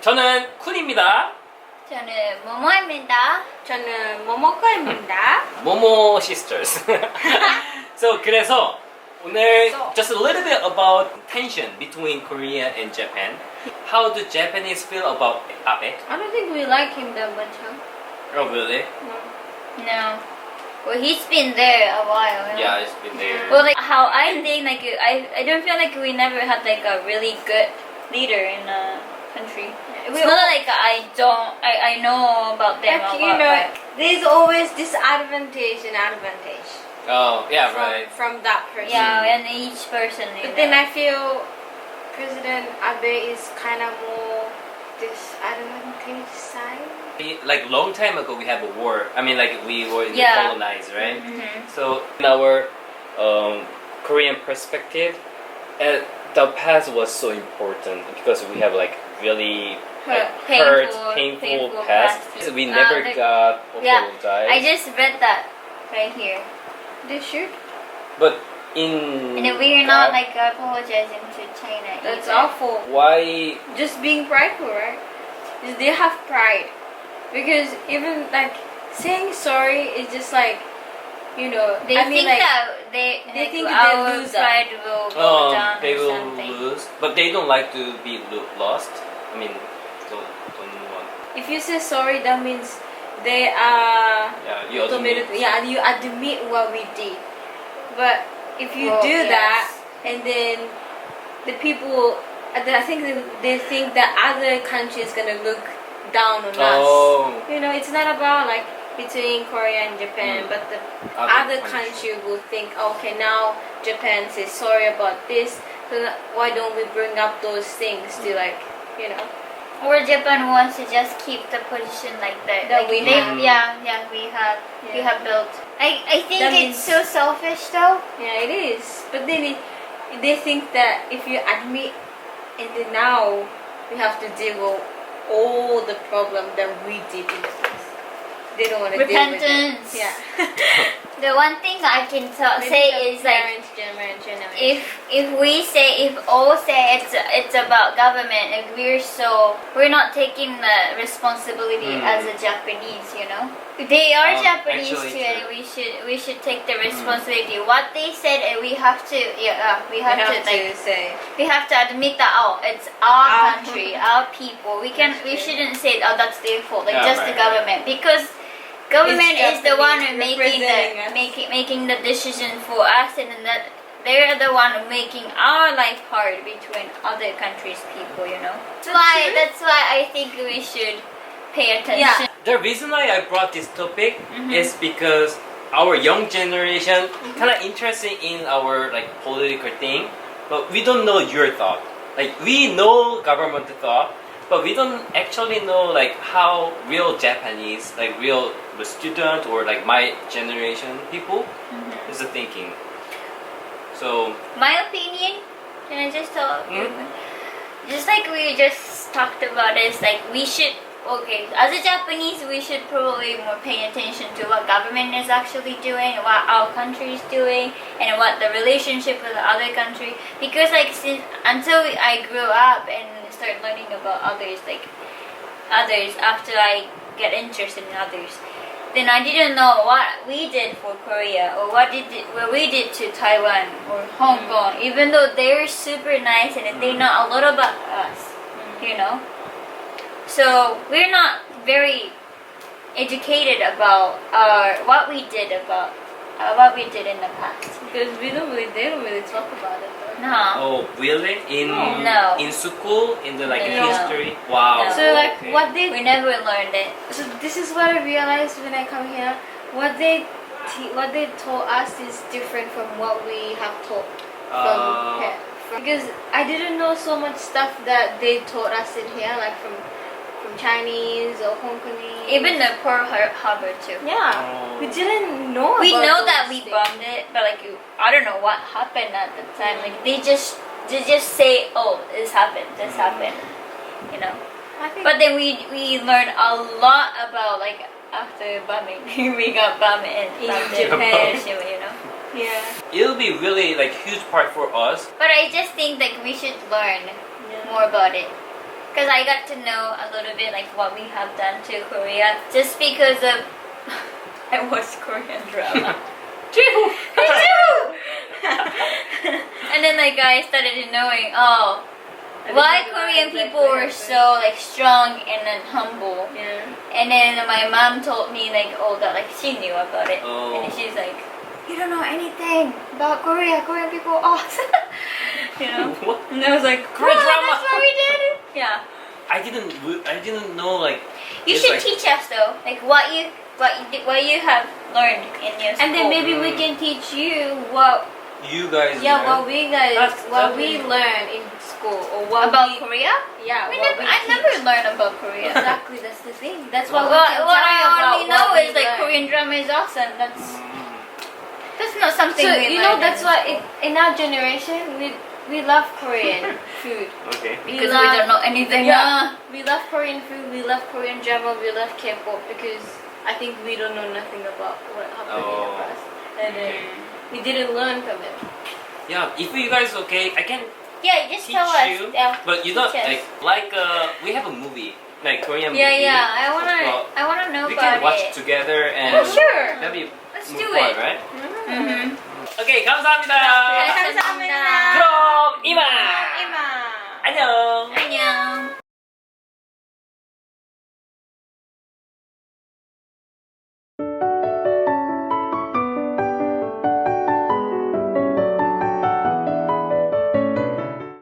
저는 쿤입니다. 저는 모모입니다. 저는 모모꺼입니다. 모모 sisters. So 그래서 오늘 just a little bit about tension between Korea and Japan. How do Japanese feel about Abe? I don't think we like him that much, huh? Oh really? No. Well, he's been there a while. You know? Yeah, it's been there. Well, like how I think, like I don't feel like we never had like a really good leader in a country. It's not like I know about them Like, a you lot. know, But there's always disadvantage and advantage Oh yeah, right. from that person. yeah, and each person. You But then know. I feel President Abe is kind of more disadvantage side. Like long time ago, we had a war. I mean, like we were Yeah. colonized, right? Mhm. So in our Korean perspective, the past was so important because we have like really like painful past. We never got Yeah, apologized. I just read that right here. They should. But in And we're not like apologizing to China. That's either. awful. why Just being prideful, right? They have pride. Because even like saying sorry is just like, you know, They I mean, think like, that they think like, they'll our lose that. pride will go down they or will something. lose, but they don't like to be lost. I mean, don't want. if you say sorry, that means they are Yeah, you admit. you admit what we did. But if you Well, do yes. that, and then the people, I think they think that other countries gonna look down on us. Oh. You know, it's not about like between Korea and Japan, but the Other other countries. country will think, okay, now Japan says sorry about this, so why don't we bring up those things to like, you know? Or Japan wants to just keep the position like that. That like we they, have. Yeah, we Yeah. have built. I think That it's means- so selfish though. Yeah, it is. But then they think that if you admit, and then now we have to deal with all the problem that we did in the past. They don't want to deal with Repentance. it. Yeah. The one thing I can say is like generation. if all say it's about government, and we're not taking the responsibility as a Japanese, you know. They are Japanese actually too, and true. we should take the responsibility. What they said, and we have to we have to like say. we have to admit that it's our Our country, our people. We shouldn't say that's their fault, like Yeah, just right, the government, because government is the one who representing us. making the decision for us, and then that they're the one who making our life hard between other countries' people. You know. That's why I think we should pay attention. The reason why I brought this topic is because our young generation kind of interested in our like political thing, but we don't know your thought. Like we know government thought, but we don't actually know like how real Japanese, like real student or like my generation people is thinking. So My opinion, can I just talk? Mm. Just like we just talked about, is like we should. Okay, as a Japanese, we should probably more pay attention to what government is actually doing, what our country is doing, and what the relationship with the other country. Because like until I grew up and start learning about others after I get interested in others, then I didn't know what we did for Korea or what we did to Taiwan or Hong Kong. Even though they're super nice and they know a lot about us, you know. So we're not very educated about what we did in the past. Because they don't really talk about it. Though. No. oh really No. in school in the like No. history? Wow. No. So like Okay. We never learned it. So this is what I realized when I come here. What they taught us is different from what we have taught from here. Because I didn't know so much stuff that they taught us in here, like from Chinese or Hong Kongese. Even the Pearl Harbor too. Yeah, Oh. we didn't know. We about know those that we things. bombed it, but like I don't know what happened at the time. Like they just say, "Oh, this happened, you know. I think But then we learned a lot about like after bombing, we got bombed in Japan. Hiroshima, you know. yeah. It'll be really like huge part for us. But I just think like we should learn more about it. because I got to know a little bit like what we have done to Korea just because of I watched Korean drama. Me too. And then like I started knowing why Korean people were so like strong and then humble. Yeah. And then my mom told me like that like she knew about it. Oh. And she's like, you don't know anything about Korea. Korean people are awesome. You know? What? And I was like, Korean drama. That's what we did. Yeah. I didn't know like. You it's should like- teach us though, like what you have learned in your school. And then maybe we can teach you what You guys. yeah learn. what That's we really- learn in school or what about we, Korea. yeah I never learned about Korea. exactly that's the thing. That's what What, we can what tell I you about only know what we is like learn. Korean drama is awesome. That's Mm. not something So we you know learned that's in why school. in our generation we love Korean food. Okay. Because we don't know anything. Yeah, we love Korean food. We love Korean drama. We love K-pop because I think we don't know nothing about what happened in the Oh. past, and then we didn't learn from it. Yeah, if you guys okay, I can Yeah, just teach tell us. you. Yeah. But you don't teach us. like we have a movie like Korean Yeah, movie. yeah. I Well, wanna know we about can watch it. together and Oh, sure. that'd be Let's more do fun, it. right? Mm-hmm. Okay, 감사합니다. 감사합니다. 그럼 이만. 이마. 안녕. 안녕.